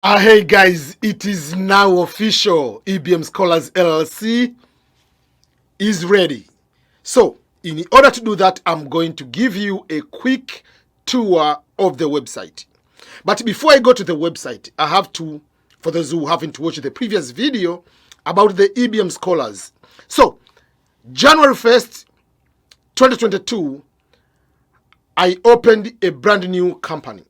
Hey guys, it is now official. EBM Scholars LLC is ready. So, in order to do that, I'm going to give you a quick tour of the website. But before I go to the website, I have to, for those who haven't watched the previous video about the EBM Scholars. So, January 1st, 2022, I opened a brand new company.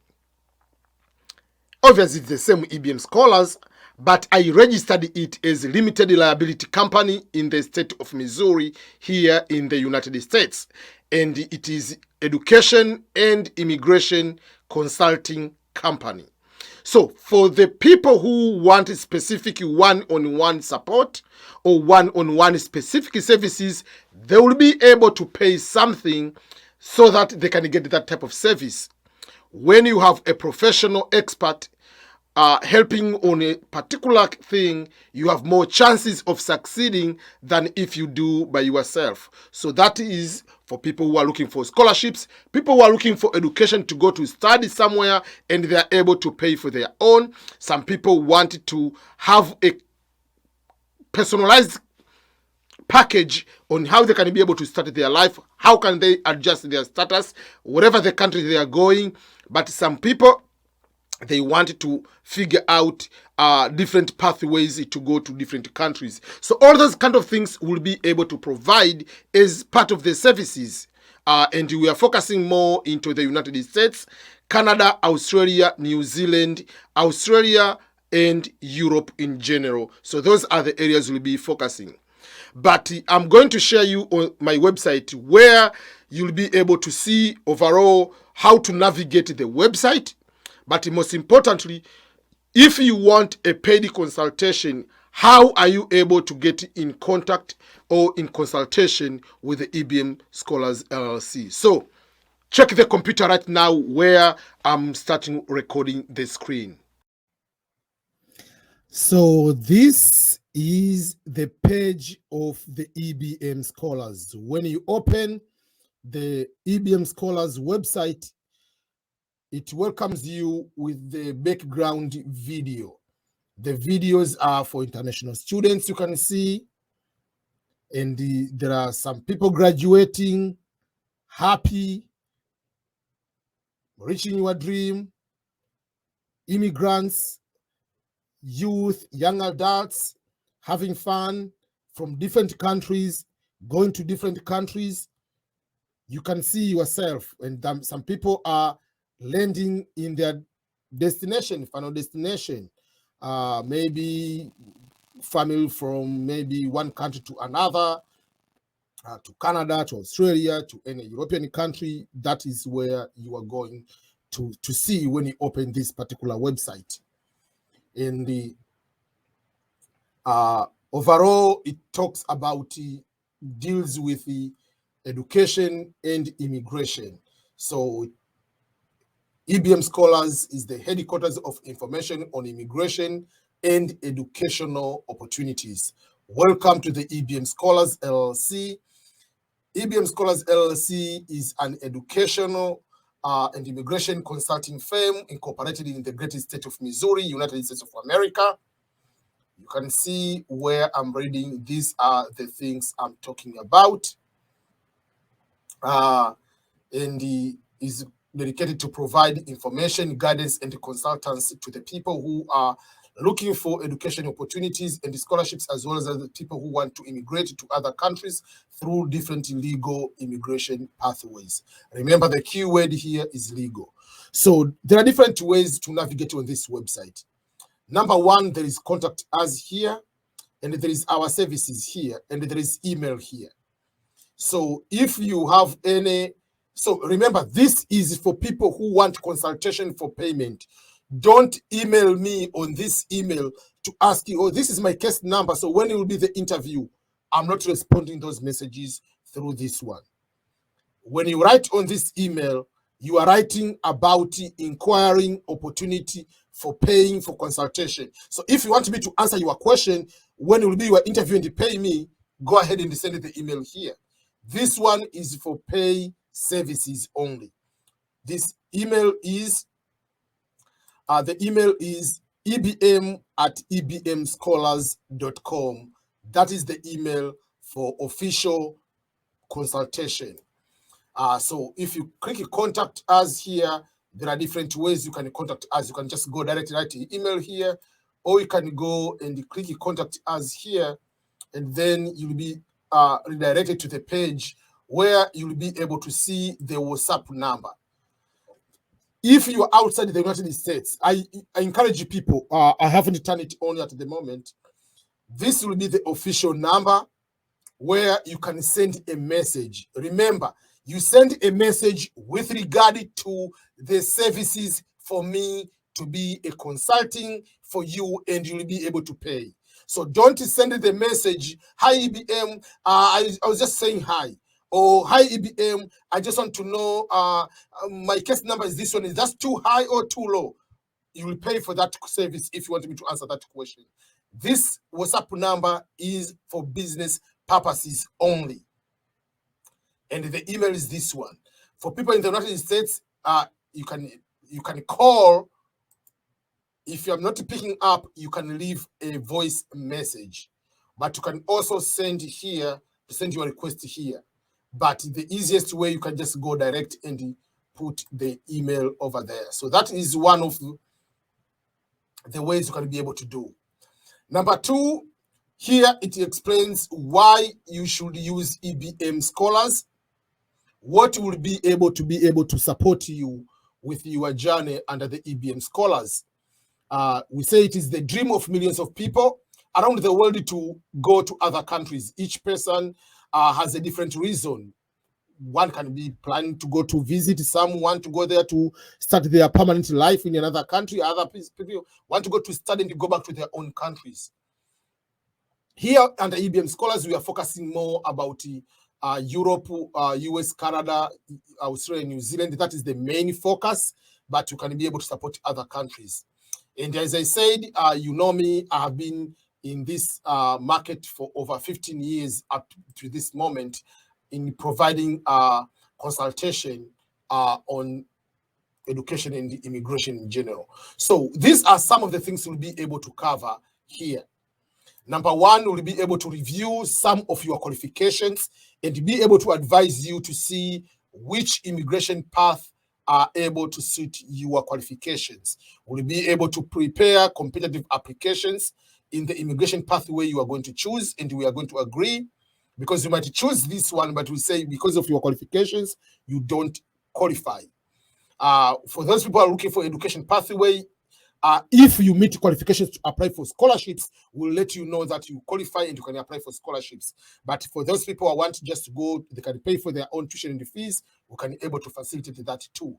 Obviously, it's the same EBM Scholars, but I registered it as a limited liability company in the state of Missouri here in the United States. And it is education and immigration consulting company. So for the people who want specific one-on-one support or one-on-one specific services, they will be able to pay something so that they can get that type of service. When you have a professional expert helping on a particular thing, you have more chances of succeeding than if you do by yourself. So that is for people who are looking for scholarships, people who are looking for education to go to study somewhere and they are able to pay for their own. Some people want to have a personalized package on how they can be able to start their life, how can they adjust their status, whatever the country they are going. But some people, they want to figure out different pathways to go to different countries. So all those kind of things will be able to provide as part of the services. And we are focusing more into the United States, Canada, Australia, New Zealand, Australia, and Europe in general. So those are the areas we'll be focusing. But I'm going to share you on my website where you'll be able to see overall how to navigate the website. But most importantly, if you want a paid consultation, how are you able to get in contact or in consultation with the EBM Scholars LLC? So check the computer right now where I'm starting recording the screen. So this is the page of the EBM Scholars. When you open the EBM Scholars website, it welcomes you with the background video. The videos are for international students, you can see, and there are some people graduating, happy, reaching your dream, immigrants, youth, young adults, having fun from different countries, going to different countries. You can see yourself, and some people are landing in their destination, final destination. Maybe family from maybe one country to another, to Canada, to Australia, to any European country. That is where you are going to see when you open this particular website. And the overall, it talks about deals with the education and immigration. So EBM Scholars is the headquarters of information on immigration and educational opportunities. Welcome to the EBM Scholars LLC. EBM Scholars LLC is an educational and immigration consulting firm incorporated in the great state of Missouri, United States of America. You can see where I'm reading. These are the things I'm talking about. And is dedicated to provide information, guidance, and consultancy to the people who are looking for education opportunities and scholarships, as well as the people who want to immigrate to other countries through different legal immigration pathways. Remember, the key word here is legal. So there are different ways to navigate on this website. Number one, there is contact us here, and there is our services here, and there is email here. So if you have any, so remember, this is for people who want consultation for payment. Don't email me on this email to ask you, oh, this is my case number, so when it will be the interview? I'm not responding those messages through this one. When you write on this email, you are writing about inquiring opportunity for paying for consultation. So if you want me to answer your question, when it will be your interview and you pay me, go ahead and send the email here. This one is for pay services only. This email is, the email is ebm@ebmscholars.com. That is the email for official consultation. So if you click contact us here, there are different ways you can contact us. You can just go directly write your email here, or you can go and click contact us here, and then you'll be redirected to the page where you'll be able to see the WhatsApp number. If you are outside the United States, I encourage people, I haven't turned it on at the moment. This will be the official number where you can send a message. Remember, you send a message with regard to the services for me to be a consulting for you, and you'll be able to pay. So don't send the message, hi EBM, I was just saying hi. Or hi EBM, I just want to know my case number is this one. Is that too high or too low? You will pay for that service if you want me to answer that question. This WhatsApp number is for business purposes only. And the email is this one. For people in the United States, you can call. If you're not picking up, you can leave a voice message. But you can also send here, to send your request here. But the easiest way, you can just go direct and put the email over there. So that is one of the ways you can be able to do. Number two, here it explains why you should use EBM Scholars, what will be able to support you with your journey under the EBM Scholars. We say it is the dream of millions of people around the world to go to other countries. Each person has a different reason. One can be planning to go to visit, some want to go there to start their permanent life in another country. Other people want to go to study and to go back to their own countries. Here under EBM Scholars, we are focusing more about Europe, US, Canada, Australia, New Zealand. That is the main focus, but you can be able to support other countries. And as I said, you know me, I have been in this market for over 15 years up to this moment in providing consultation on education and immigration in general. So these are some of the things we'll be able to cover here. Number one, we'll be able to review some of your qualifications and be able to advise you to see which immigration path are able to suit your qualifications. We'll be able to prepare competitive applications in the immigration pathway you are going to choose, and we are going to agree, because you might choose this one, but we say because of your qualifications, you don't qualify. For those people who are looking for education pathway, if you meet qualifications to apply for scholarships, we'll let you know that you qualify and you can apply for scholarships. But for those people who want to just go, they can pay for their own tuition and fees, we can be able to facilitate that too.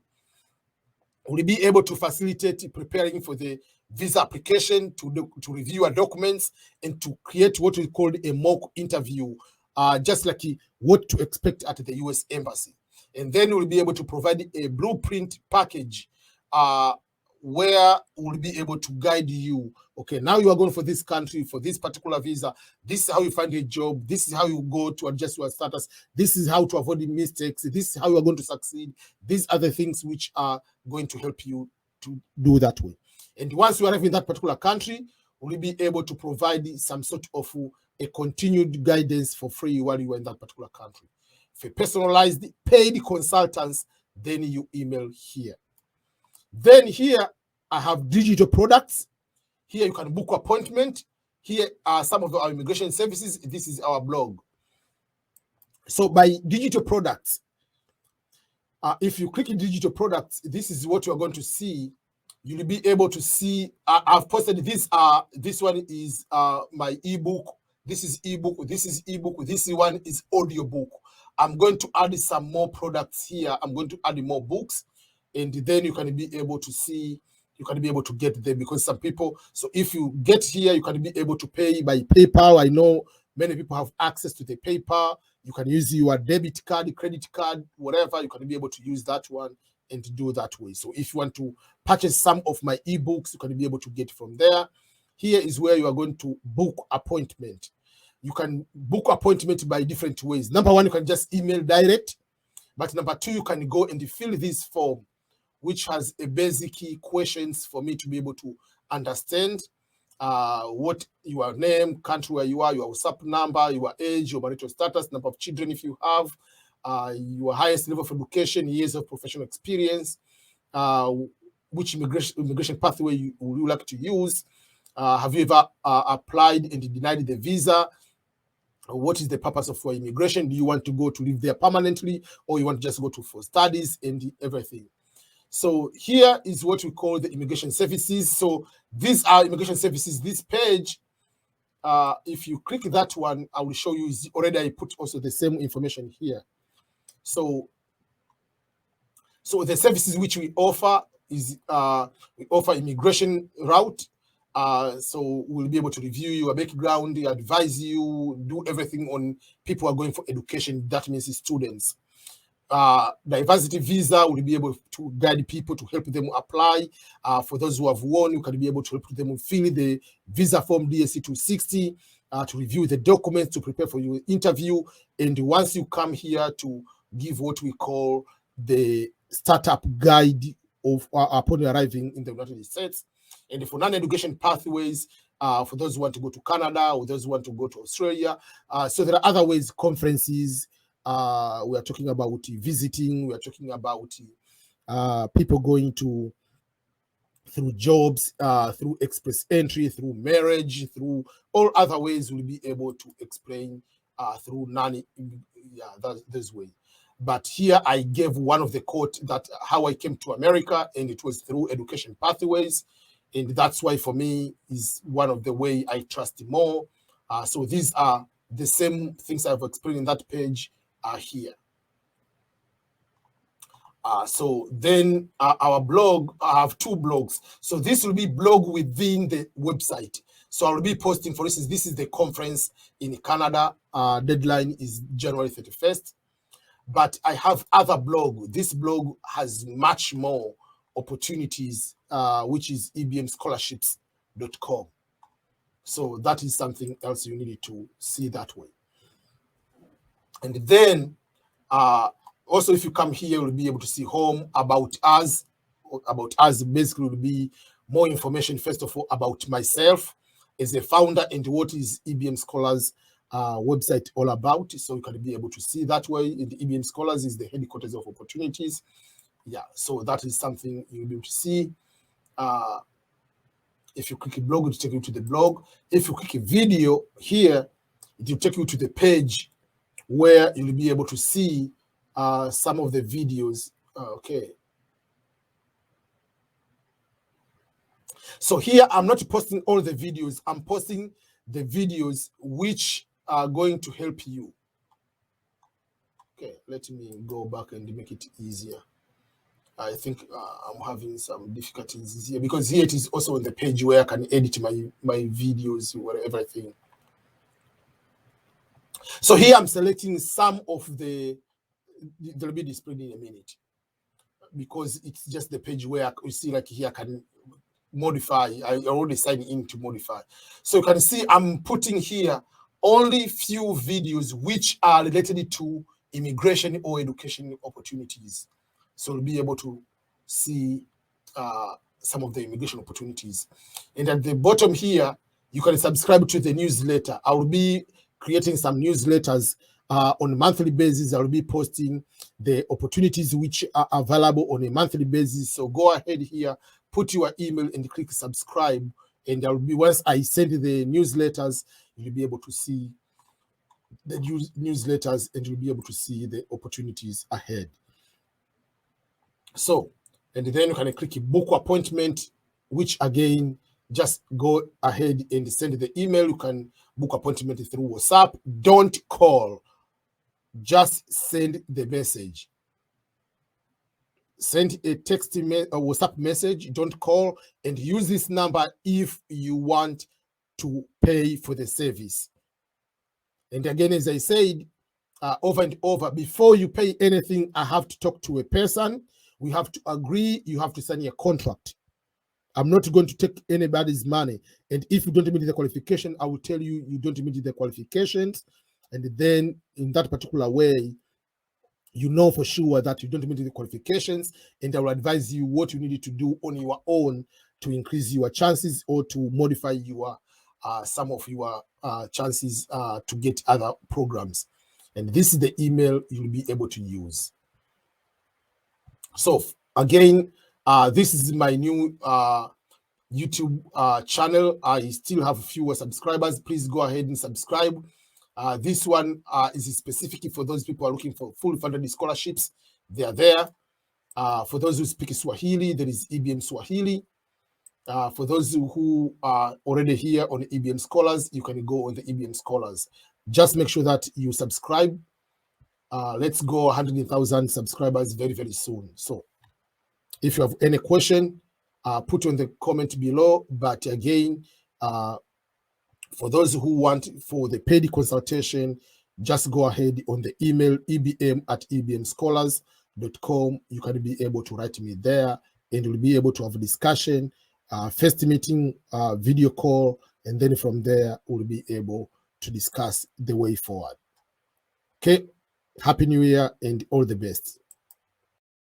We'll be able to facilitate preparing for the visa application, to review your documents, and to create what we call a mock interview, just like what to expect at the US Embassy. And then we'll be able to provide a blueprint package where we'll be able to guide you. Okay, now you are going for this country, for this particular visa. This is how you find a job. This is how you go to adjust your status. This is how to avoid the mistakes. This is how you are going to succeed. These are the things which are going to help you to do that way. And once you arrive in that particular country, we'll be able to provide some sort of a continued guidance for free while you are in that particular country. For personalized paid consultants, then you email here. Then here I have digital products. Here you can book appointment. Here are some of our immigration services. This is our blog. So by digital products, if you click in digital products, this is what you are going to see. You'll be able to see, I've posted this. This one is my ebook. This is ebook. This is ebook. This one is audiobook. I'm going to add some more products here. I'm going to add more books, and then you can be able to see, you can be able to get them, because some people, so if you get here, you can be able to pay by PayPal. I know many people have access to the PayPal. You can use your debit card, credit card, whatever. You can be able to use that one and do that way. So if you want to purchase some of my ebooks, you can be able to get from there. Here is where you are going to book appointment. You can book appointment by different ways. Number one, you can just email direct. But number two, you can go and fill this form, which has a basic questions for me to be able to understand what your name, country where you are, your WhatsApp number, your age, your marital status, number of children if you have, your highest level of education, years of professional experience, which immigration pathway would you like to use, have you ever applied and denied the visa, what is the purpose of your immigration, do you want to go to live there permanently, or you want to just go to for studies and everything. So here is what we call the immigration services. So these are immigration services. This page, if you click that one, I will show you, is already I put also the same information here. So the services which we offer is we offer immigration route. So we'll be able to review your background, advise you, do everything on people who are going for education. That means students. Diversity visa will be able to guide people to help them apply. For those who have won, you can be able to help them fill the visa form DSC 260, to review the documents, to prepare for your interview. And once you come here, to give what we call the startup guide of upon arriving in the United States. And for non-education pathways, for those who want to go to Canada or those who want to go to Australia. So there are other ways, conferences. We are talking about visiting. We are talking about people going to through jobs, through express entry, through marriage, through all other ways. We'll be able to explain through this way. But here I gave one of the quote that how I came to America, and it was through education pathways, and that's why for me is one of the way I trust more. So these are the same things I've explained in that page here. So then our blog, I have two blogs. So this will be blog within the website. So I'll be posting, for instance, this is the conference in Canada. Deadline is January 31st. But I have other blog. This blog has much more opportunities, which is ebmscholarships.com. So that is something else you need to see that way. And then also, if you come here, you'll be able to see home, about us. About us basically will be more information, first of all, about myself as a founder and what is EBM Scholars website all about. So you can be able to see that way. In the EBM Scholars is the headquarters of opportunities. Yeah, so that is something you'll be able to see. If you click a blog, it will take you to the blog. If you click a video here, it will take you to the page where you'll be able to see some of the videos. Okay. So here I'm not posting all the videos. I'm posting the videos which are going to help you. Okay, let me go back and make it easier. I think I'm having some difficulties here because here it is also on the page where I can edit my videos or everything. So here I'm selecting some of they'll be displayed in a minute because it's just the page where you see, like here I can modify. I already signed in to modify. So you can see I'm putting here only few videos which are related to immigration or education opportunities. So you'll be able to see some of the immigration opportunities. And at the bottom here, you can subscribe to the newsletter. I will be creating some newsletters on a monthly basis. I will be posting the opportunities which are available on a monthly basis. So go ahead here, put your email and click subscribe. And there will be, once I send the newsletters, you'll be able to see the newsletters and you'll be able to see the opportunities ahead. So, and then you can click book appointment, which again, just go ahead and send the email. You can book appointment through WhatsApp. Don't call, just send the message. Send a text a WhatsApp message, don't call, and use this number if you want to pay for the service. And again, as I said, over and over, before you pay anything, I have to talk to a person. We have to agree, you have to sign a contract. I'm not going to take anybody's money. And if you don't meet the qualification, I will tell you, you don't meet the qualifications. And then in that particular way, you know for sure that you don't meet the qualifications, and I will advise you what you need to do on your own to increase your chances or to modify your some of your chances to get other programs. And this is the email you'll be able to use. So again, this is my new YouTube channel. I still have fewer subscribers. Please go ahead and subscribe. This one is specifically for those people who are looking for fully funded scholarships. They are there. For those who speak Swahili, there is EBM Swahili. For those who are already here on EBM Scholars, you can go on the EBM Scholars. Just make sure that you subscribe. Let's go 100,000 subscribers very, very soon. So if you have any question, put on the comment below. But again, for those who want for the paid consultation, just go ahead on the email ebm@ebmscholars.com. You can be able to write me there, and you'll be able to have a discussion, first meeting, video call, and then from there we'll be able to discuss the way forward. Okay, Happy New Year and all the best.